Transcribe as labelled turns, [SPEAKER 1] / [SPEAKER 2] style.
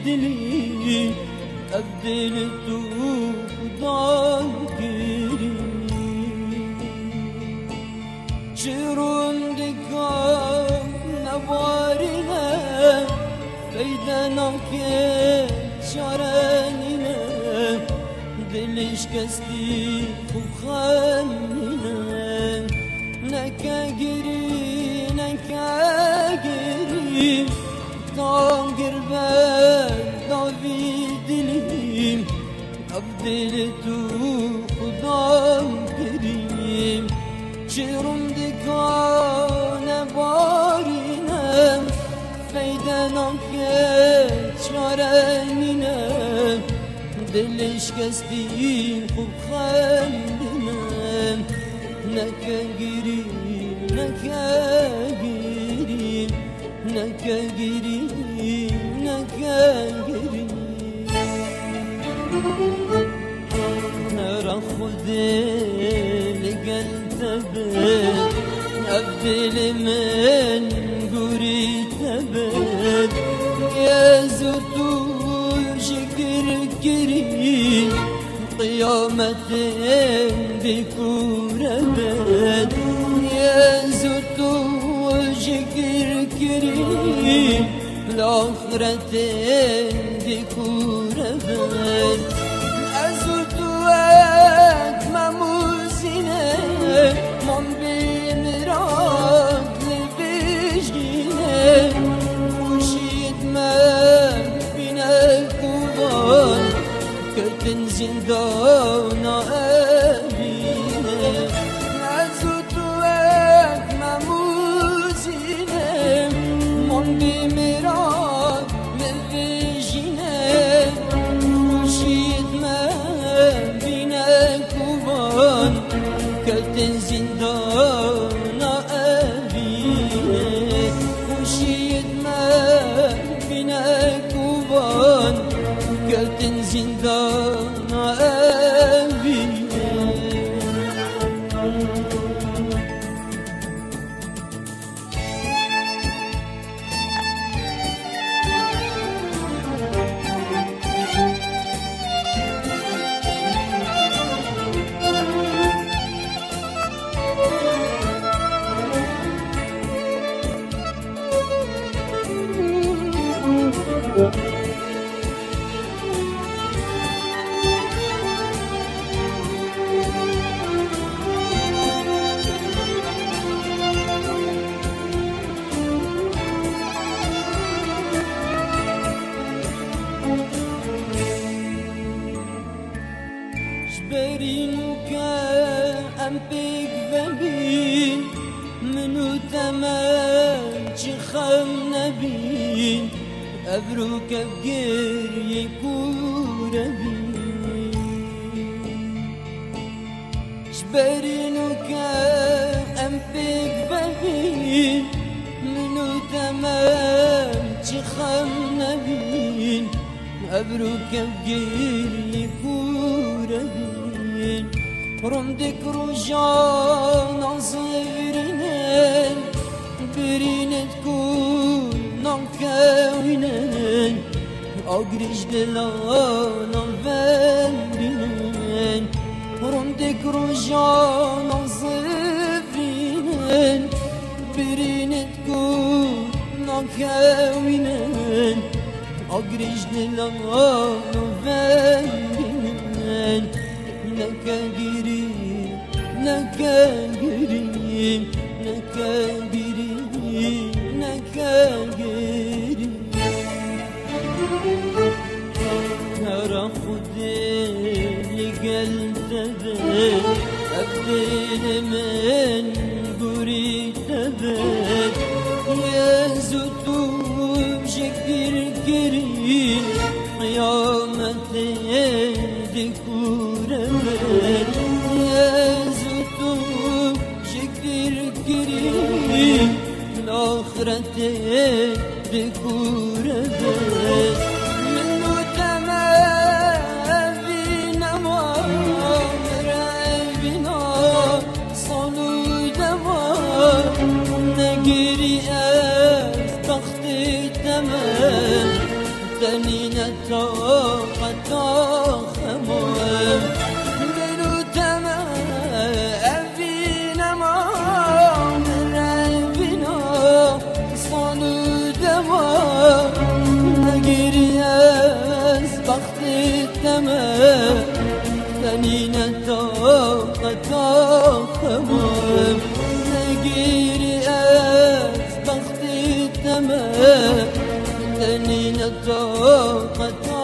[SPEAKER 1] دلی از دل تو خدا گیری چرون دکان نوارینه فیده ناکه چارنینه دلش کستی خوب خمینه نکه گیری تام گربه داوی دلیم اب دل تو خدا گریم چرم دکان بارینم فیده ناکه چارنینم دلش کستی خوب خندینم نکه گیری نرى خذي لقلتبت أبدل من قريتبت يا زتور شكر كريم قيامتين بكوربت يا زتور شكر كريم الآخرتين بكوربت أزلتوك مموزينة من بمراك لبجينة وشيد من بينك وبان كتن زندانا أبينة أزلتوك مموزينة من بمراك لبجينة وشيد كتن زندانا أبيه وشيد ما بينك وبان كتن زندانا أبيه جبرينك أم بيك فبين منو تمام خم نبين أبروك بغير يكون جبرينك أم بيك فبين منو تمام خم نبين أبروك بغير يكون رمدك رجانا صغيرين برين تكون نمكاوين أقرش دلانا فنبين رمدك رجانا صغيرين برين تكون نمكاوين أقرش دلانا فنبين نكاجري نرى خذي لقلتبت أبدل من قريتبت يا زتوب شكر كريم قيامتين دكوربت يا زتوب شكر كريم الآخرتين دكوربت منو تمام بينا مرعبنا صنو دمار نجري تمام تنين طاقة خمام بلو تما أبينا ما مرعبنا صانو دما نجري از بخت تما تنين طاقة خمام نجري از بخت تما تنين طاقة